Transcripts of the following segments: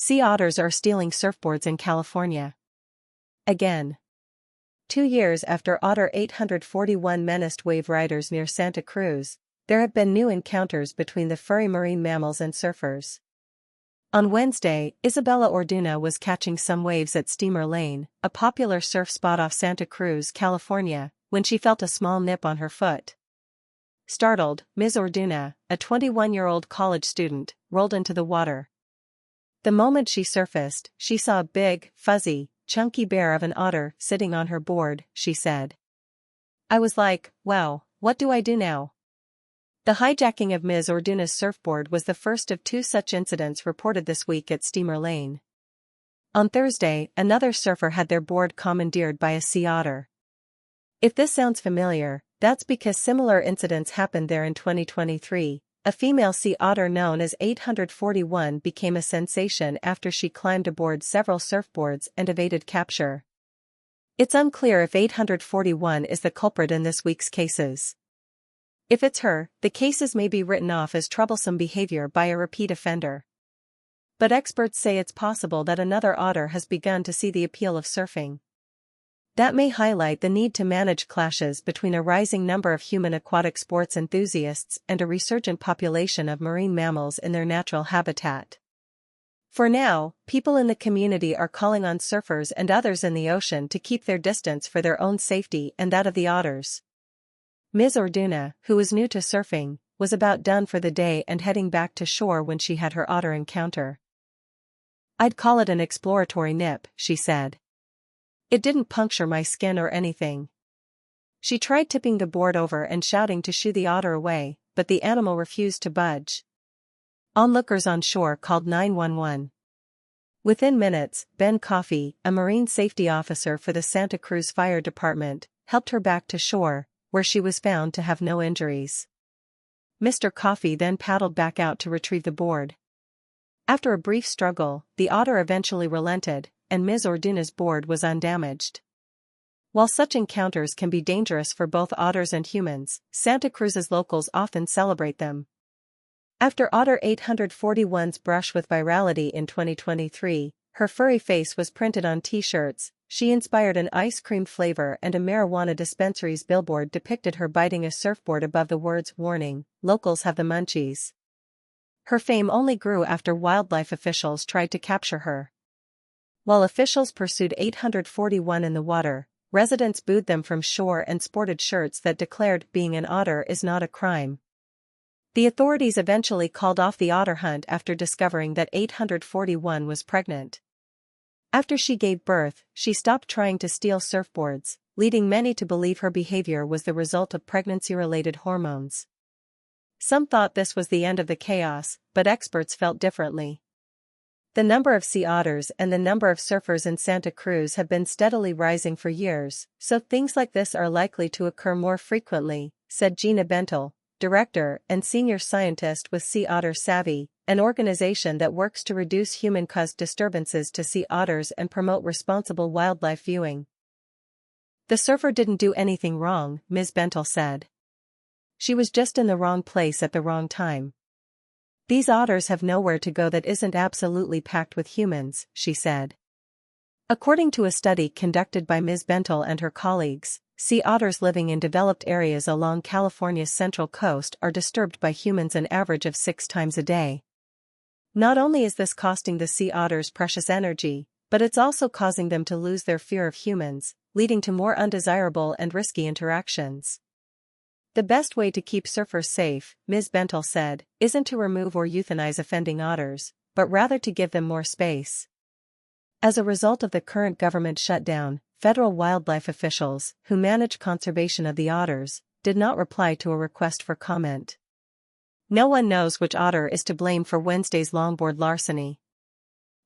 Sea otters are stealing surfboards in California. Again. 2 years after Otter 841 menaced wave riders near Santa Cruz, there have been new encounters between the furry marine mammals and surfers. On Wednesday, Isabella Orduna was catching some waves at Steamer Lane, a popular surf spot off Santa Cruz, California, when she felt a small nip on her foot. Startled, Ms. Orduna, a 21-year-old college student, rolled into the water. The moment she surfaced, she saw a big, fuzzy, chunky bear of an otter sitting on her board, she said. "I was like, wow, what do I do now?" The hijacking of Ms. Orduna's surfboard was the first of 2 such incidents reported this week at Steamer Lane. On Thursday, another surfer had their board commandeered by a sea otter. If this sounds familiar, that's because similar incidents happened there in 2023. A female sea otter known as 841 became a sensation after she climbed aboard several surfboards and evaded capture. It's unclear if 841 is the culprit in this week's cases. If it's her, the cases may be written off as troublesome behavior by a repeat offender. But experts say it's possible that another otter has begun to see the appeal of surfing. That may highlight the need to manage clashes between a rising number of human aquatic sports enthusiasts and a resurgent population of marine mammals in their natural habitat. For now, people in the community are calling on surfers and others in the ocean to keep their distance for their own safety and that of the otters. Ms. Orduna, who was new to surfing, was about done for the day and heading back to shore when she had her otter encounter. "I'd call it an exploratory nip," she said. "It didn't puncture my skin or anything." She tried tipping the board over and shouting to shoo the otter away, but the animal refused to budge. Onlookers on shore called 911. Within minutes, Ben Coffey, a marine safety officer for the Santa Cruz Fire Department, helped her back to shore, where she was found to have no injuries. Mr. Coffey then paddled back out to retrieve the board. After a brief struggle, the otter eventually relented, and Ms. Orduna's board was undamaged. While such encounters can be dangerous for both otters and humans, Santa Cruz's locals often celebrate them. After Otter 841's brush with virality in 2023, her furry face was printed on t-shirts. She inspired an ice cream flavor, and a marijuana dispensary's billboard depicted her biting a surfboard above the words, "Warning, locals have the munchies." Her fame only grew after wildlife officials tried to capture her. While officials pursued 841 in the water, residents booed them from shore and sported shirts that declared being an otter is not a crime. The authorities eventually called off the otter hunt after discovering that 841 was pregnant. After she gave birth, she stopped trying to steal surfboards, leading many to believe her behavior was the result of pregnancy-related hormones. Some thought this was the end of the chaos, but experts felt differently. The number of sea otters and the number of surfers in Santa Cruz have been steadily rising for years, so things like this are likely to occur more frequently, said Gina Bentel, director and senior scientist with Sea Otter Savvy, an organization that works to reduce human-caused disturbances to sea otters and promote responsible wildlife viewing. "The surfer didn't do anything wrong," Ms. Bentel said. "She was just in the wrong place at the wrong time. These otters have nowhere to go that isn't absolutely packed with humans," she said. According to a study conducted by Ms. Bentel and her colleagues, sea otters living in developed areas along California's central coast are disturbed by humans an average of 6 times a day. Not only is this costing the sea otters precious energy, but it's also causing them to lose their fear of humans, leading to more undesirable and risky interactions. "The best way to keep surfers safe," Ms. Bentel said, "isn't to remove or euthanize offending otters, but rather to give them more space." As a result of the current government shutdown, federal wildlife officials, who manage conservation of the otters, did not reply to a request for comment. No one knows which otter is to blame for Wednesday's longboard larceny.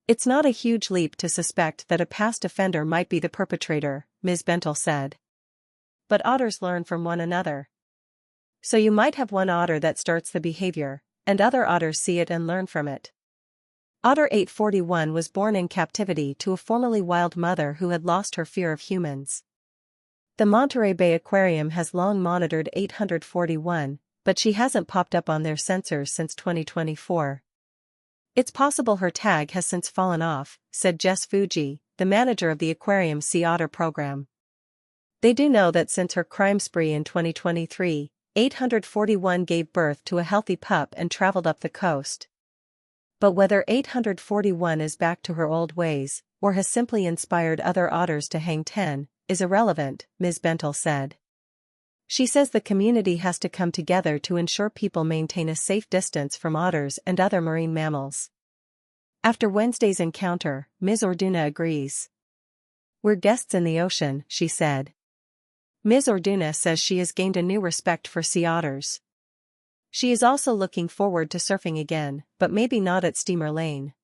"It's not a huge leap to suspect that a past offender might be the perpetrator," Ms. Bentel said. "But otters learn from one another. So you might have one otter that starts the behavior, and other otters see it and learn from it." Otter 841 was born in captivity to a formerly wild mother who had lost her fear of humans. The Monterey Bay Aquarium has long monitored 841, but she hasn't popped up on their sensors since 2024. It's possible her tag has since fallen off, said Jess Fuji, the manager of the aquarium's sea otter program. They do know that since her crime spree in 2023, 841 gave birth to a healthy pup and traveled up the coast. But whether 841 is back to her old ways, or has simply inspired other otters to hang 10, is irrelevant, Ms. Bentel said. She says the community has to come together to ensure people maintain a safe distance from otters and other marine mammals. After Wednesday's encounter, Ms. Orduna agrees. "We're guests in the ocean," she said. Ms. Orduna says she has gained a new respect for sea otters. She is also looking forward to surfing again, but maybe not at Steamer Lane.